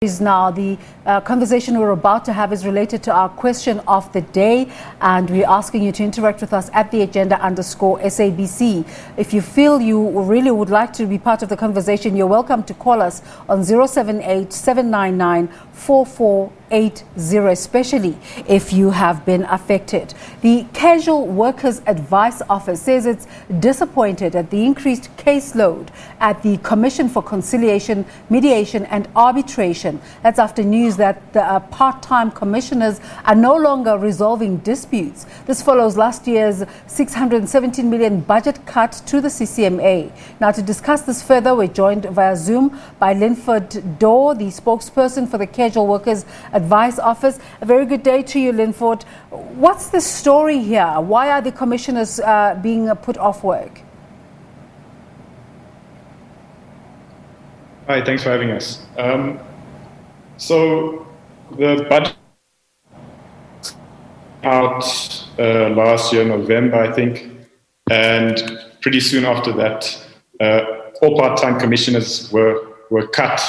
Is now the conversation we're about to have is related to our question of the day, and we're asking you to interact with us at the agenda_SABC. If you feel you really would like to be part of the conversation, you're welcome to call us on 078-799-4480, especially if you have been affected. The Casual Workers Advice Office says it's disappointed at the increased caseload at the Commission for Conciliation, Mediation and Arbitration. That's after news that the part-time commissioners are no longer resolving disputes. This follows last year's 617 million budget cut to the CCMA. Now, to discuss this further, we're joined via Zoom by Lynford Dor, the spokesperson for the Casual Workers Advice Office. A very good day to you, Lynford. What's the story here? Why are the commissioners being put off work? Hi, thanks for having us. So the budget out last year, November, I think, and pretty soon after that, all part-time commissioners were cut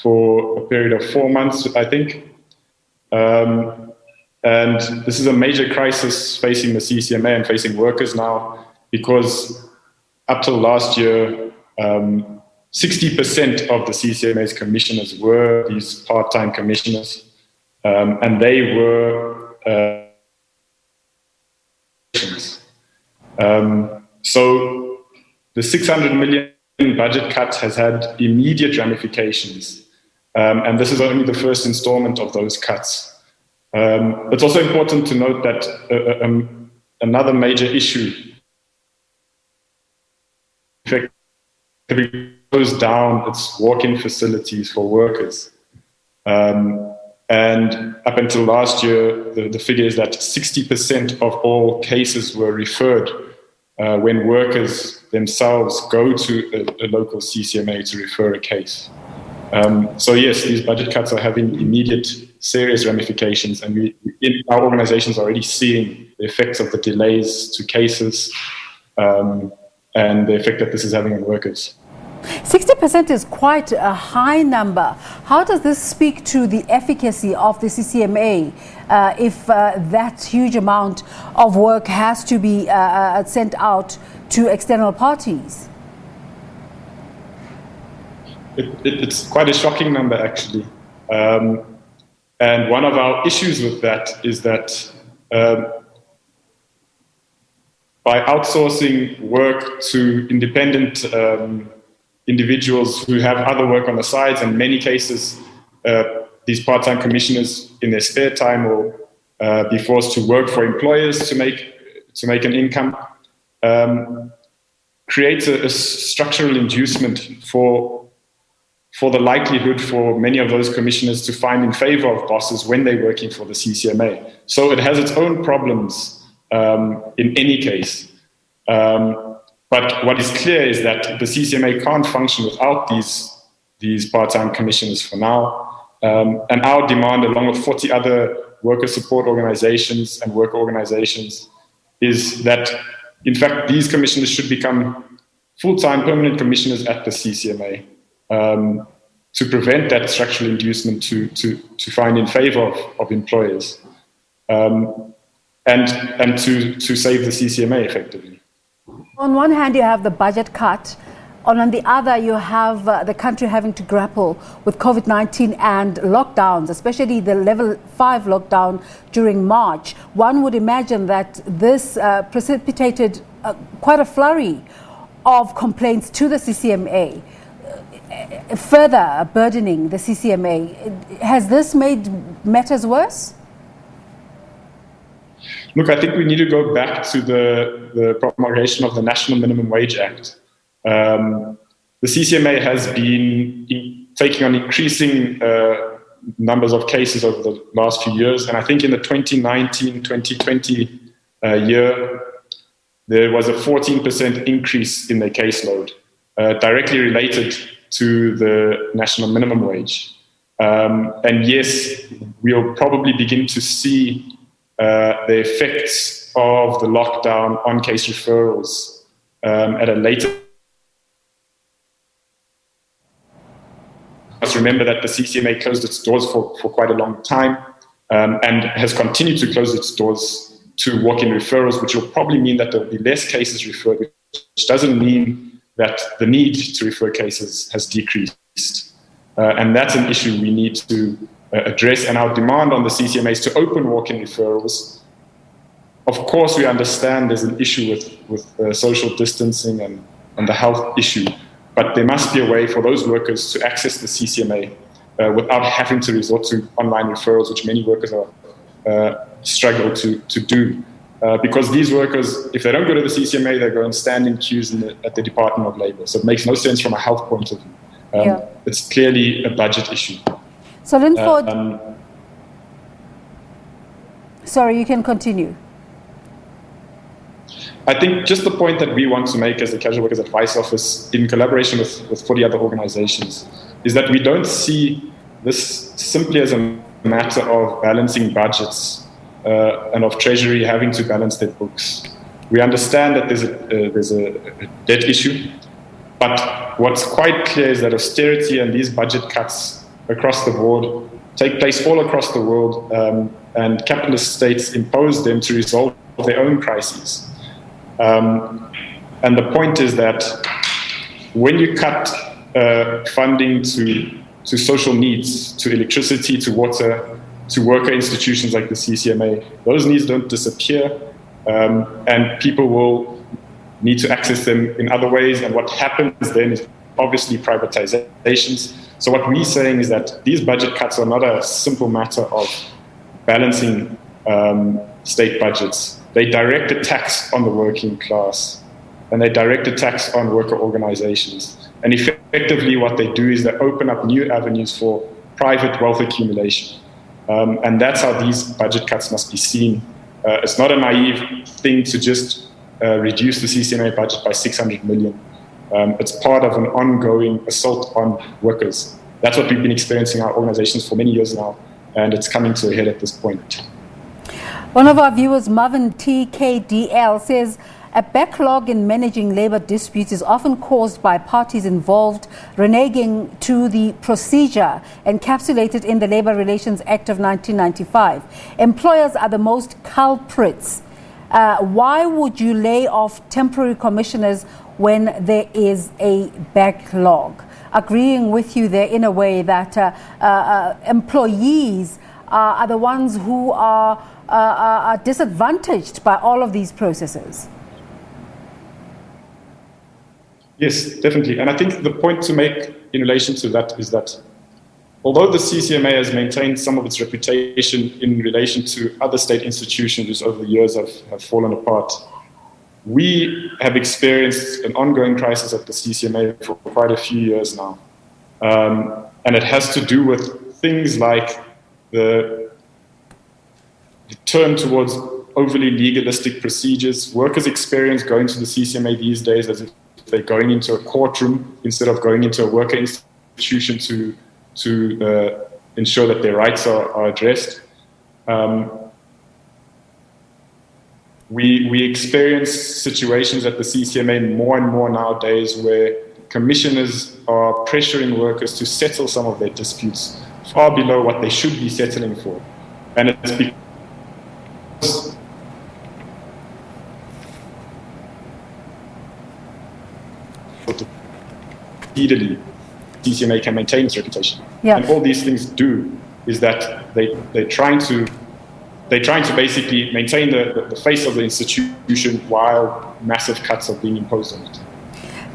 for a period of 4 months, I think. And this is a major crisis facing the CCMA and facing workers now, because up till last year, 60% of the CCMA's commissioners were these part-time commissioners, and they were so the 600 million budget cut has had immediate ramifications, and this is only the first installment of those cuts. It's also important to note that another major issue closed down its walk-in facilities for workers. And up until last year, the figure is that 60% of all cases were referred when workers themselves go to a local CCMA to refer a case. So yes, these budget cuts are having immediate serious ramifications, and our organizations are already seeing the effects of the delays to cases and the effect that this is having on workers. 60% is quite a high number. How does this speak to the efficacy of the CCMA if that huge amount of work has to be sent out to external parties? It's quite a shocking number, actually. And one of our issues with that is that by outsourcing work to independent individuals who have other work on the sides, in many cases, these part-time commissioners in their spare time will be forced to work for employers to make an income, creates a structural inducement for the likelihood for many of those commissioners to find in favor of bosses when they're working for the CCMA. So it has its own problems in any case. But what is clear is that the CCMA can't function without these part-time commissioners for now. And our demand, along with 40 other worker support organizations and worker organizations, is that, in fact, these commissioners should become full-time permanent commissioners at the CCMA to prevent that structural inducement to find in favor of employers and to save the CCMA effectively. On one hand, you have the budget cut. On the other, you have the country having to grapple with COVID-19 and lockdowns, especially the level 5 lockdown during March. One would imagine that this precipitated quite a flurry of complaints to the CCMA, further burdening the CCMA. Has this made matters worse? Look, I think we need to go back to the promulgation of the National Minimum Wage Act. The CCMA has been taking on increasing numbers of cases over the last few years. And I think in the 2019-2020 year, there was a 14% increase in their caseload, directly related to the national minimum wage. And yes, we'll probably begin to see the effects of the lockdown on case referrals at a later must remember that the CCMA closed its doors for quite a long time and has continued to close its doors to walk-in referrals, which will probably mean that there will be less cases referred, which doesn't mean that the need to refer cases has decreased. And that's an issue we need to address. And our demand on the CCMA is to open walk-in referrals. Of course, we understand there's an issue with social distancing and the health issue, but there must be a way for those workers to access the CCMA without having to resort to online referrals, which many workers struggle to do. Because these workers, if they don't go to the CCMA, they go and stand in queues at the Department of Labour. So it makes no sense from a health point of view. It's clearly a budget issue. So Lynford, sorry, you can continue. I think just the point that we want to make as the Casual Workers Advice Office, in collaboration with 40 other organizations, is that we don't see this simply as a matter of balancing budgets and of Treasury having to balance their books. We understand that there's a debt issue, but what's quite clear is that austerity and these budget cuts across the board take place all across the world, and capitalist states impose them to resolve their own crises. And the point is that when you cut funding to social needs, to electricity, to water, to worker institutions like the CCMA, those needs don't disappear, and people will need to access them in other ways. And what happens then is obviously privatizations. So what we're saying is that these budget cuts are not a simple matter of balancing state budgets. They direct a tax on the working class, and they direct a tax on worker organizations. And effectively what they do is they open up new avenues for private wealth accumulation. And that's how these budget cuts must be seen. It's not a naive thing to just reduce the CCMA budget by 600 million. It's part of an ongoing assault on workers. That's what we've been experiencing in our organizations for many years now, and it's coming to a head at this point. One of our viewers, Marvin TKDL, says a backlog in managing labor disputes is often caused by parties involved reneging to the procedure encapsulated in the Labor Relations Act of 1995. Employers are the most culprits. Why would you lay off temporary commissioners when there is a backlog? Agreeing with you there in a way that employees are the ones who are disadvantaged by all of these processes. Yes, definitely. And I think the point to make in relation to that is that although the CCMA has maintained some of its reputation in relation to other state institutions which over the years have fallen apart, we have experienced an ongoing crisis at the CCMA for quite a few years now. And it has to do with things like the turn towards overly legalistic procedures. Workers experience going to the CCMA these days as if they're going into a courtroom instead of going into a worker institution to ensure that their rights are addressed. We experience situations at the CCMA more and more nowadays where commissioners are pressuring workers to settle some of their disputes far below what they should be settling for. And it's because speedily CCMA can maintain its reputation. Yeah. And all these things do is that they're trying to basically maintain the face of the institution while massive cuts are being imposed on it.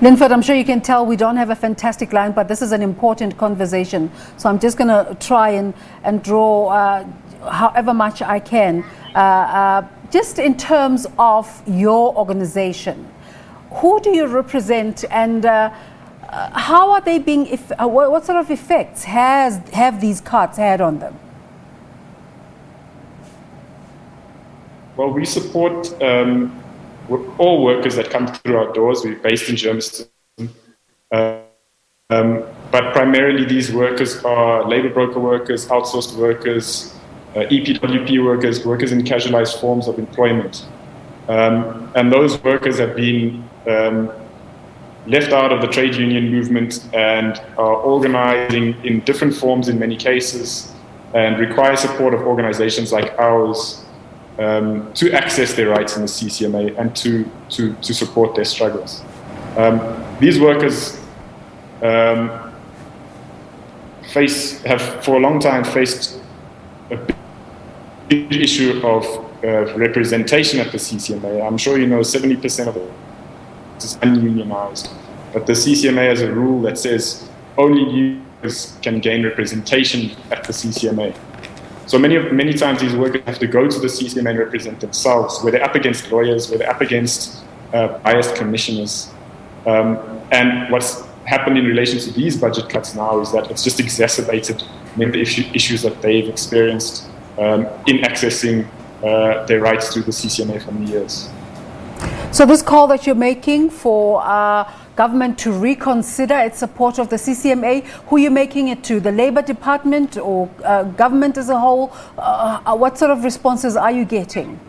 Lynford, I'm sure you can tell we don't have a fantastic line, but this is an important conversation. So I'm just going to try and draw however much I can. Just in terms of your organization, who do you represent, and how are they being, what sort of effects have these cuts had on them? Well, we support all workers that come through our doors. We're based in Germiston. But primarily these workers are labor broker workers, outsourced workers, EPWP workers, workers in casualized forms of employment. And those workers have been left out of the trade union movement and are organizing in different forms in many cases and require support of organizations like ours to access their rights in the CCMA and to support their struggles. These workers have for a long time faced a big issue of representation at the CCMA. I'm sure you know 70% of it is ununionized, but the CCMA has a rule that says only unions can gain representation at the CCMA. So many times these workers have to go to the CCMA and represent themselves, where they're up against lawyers, where they're up against biased commissioners. And what's happened in relation to these budget cuts now is that it's just exacerbated many of the issues that they've experienced in accessing their rights through the CCMA for many years. So this call that you're making for government to reconsider its support of the CCMA, who are you making it to? The Labour Department or government as a whole? What sort of responses are you getting?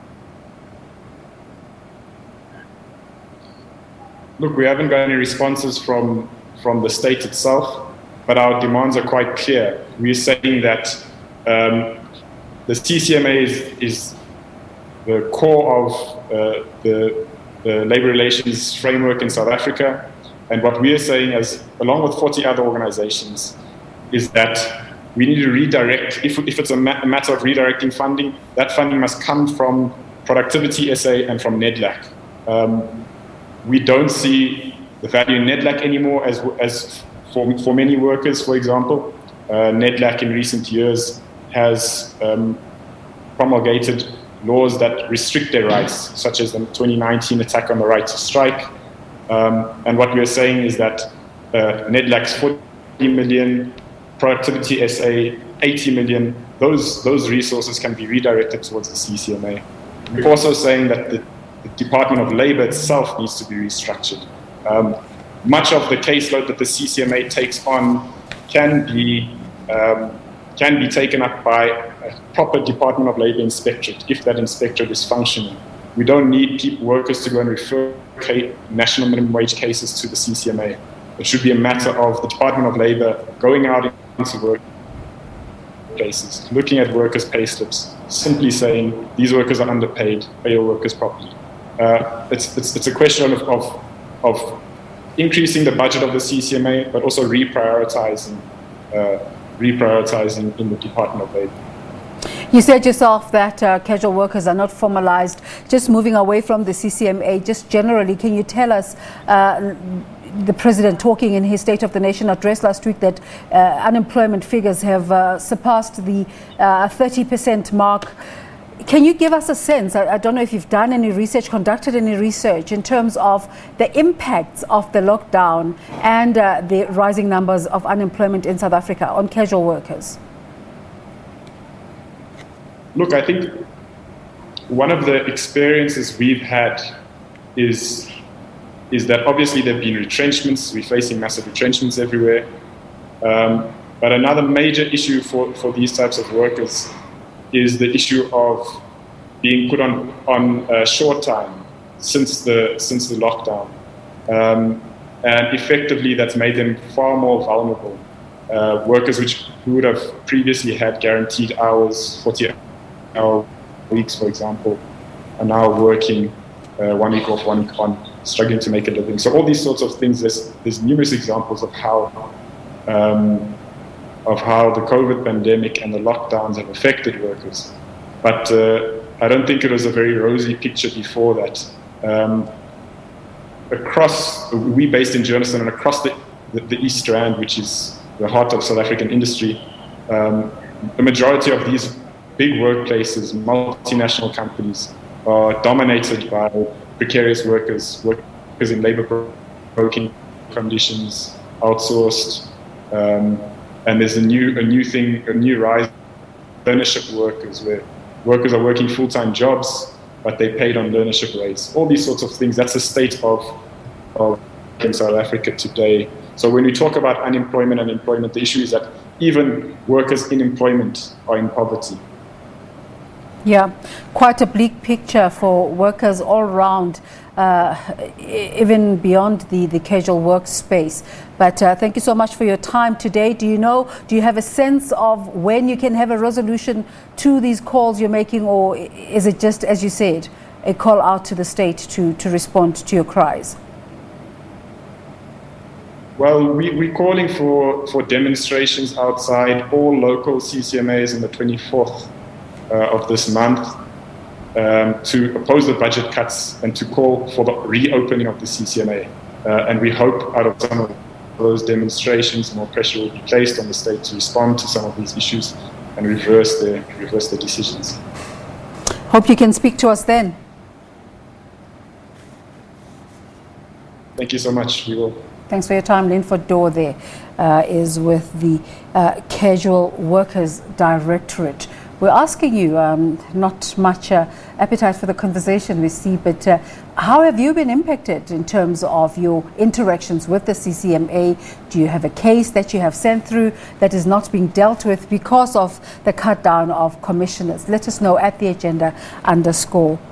Look, we haven't got any responses from the state itself, but our demands are quite clear. We're saying that the CCMA is the core of the labour relations framework in South Africa. And what we are saying, along with 40 other organizations, is that we need to redirect, if it's a matter of redirecting funding, that funding must come from Productivity SA and from NEDLAC. We don't see the value in NEDLAC anymore as for many workers, for example. NEDLAC in recent years has promulgated laws that restrict their rights, such as the 2019 attack on the right to strike. And what we are saying is that NEDLAC's 40 million, Productivity SA 80 million, those resources can be redirected towards the CCMA. We're also saying that the Department of Labour itself needs to be restructured. Much of the caseload that the CCMA takes on can be taken up by a proper Department of Labour inspectorate, if that inspectorate is functioning. We don't need workers to go and refer national minimum wage cases to the CCMA. It should be a matter of the Department of Labour going out into workplaces, looking at workers' pay slips, simply saying these workers are underpaid, pay your workers properly. It's a question of increasing the budget of the CCMA, but also reprioritizing in the Department of Labour. You said yourself that casual workers are not formalized. Just moving away from the CCMA, just generally, can you tell us, the President talking in his State of the Nation address last week that unemployment figures have surpassed the 30% mark. Can you give us a sense, I don't know if you've done any research, conducted any research in terms of the impacts of the lockdown and the rising numbers of unemployment in South Africa on casual workers? Look, I think one of the experiences we've had is that obviously there have been retrenchments. We're facing massive retrenchments everywhere. But another major issue for these types of workers is the issue of being put on short time since the lockdown. And effectively that's made them far more vulnerable. Workers who would have previously had guaranteed hours, 40-hour weeks, for example, are now working 1 week off, 1 week on, struggling to make a living. So all these sorts of things, there's numerous examples of how the COVID pandemic and the lockdowns have affected workers. But I don't think it was a very rosy picture before that. We based in Johannesburg and across the East Rand, which is the heart of South African industry, the majority of these big workplaces, multinational companies, are dominated by precarious workers in labor broking conditions, outsourced, and there's a new rise of learnership workers, where workers are working full-time jobs, but they're paid on learnership rates. All these sorts of things, that's the state of in South Africa today. So when we talk about unemployment and employment, the issue is that even workers in employment are in poverty. Yeah, quite a bleak picture for workers all around, even beyond the casual workspace. But thank you so much for your time today. Do you have a sense of when you can have a resolution to these calls you're making, or is it just, as you said, a call out to the state to respond to your cries? Well, we're calling for demonstrations outside all local CCMAs on the 24th of this month to oppose the budget cuts and to call for the reopening of the CCMA. And we hope out of some of those demonstrations, more pressure will be placed on the state to respond to some of these issues and reverse the decisions. Hope you can speak to us then. Thank you so much. We will. Thanks for your time. Lynford Dor there is with the Casual Workers Directorate. We're asking you, not much appetite for the conversation we see, but how have you been impacted in terms of your interactions with the CCMA? Do you have a case that you have sent through that is not being dealt with because of the cut down of commissioners? Let us know at the agenda _SABC.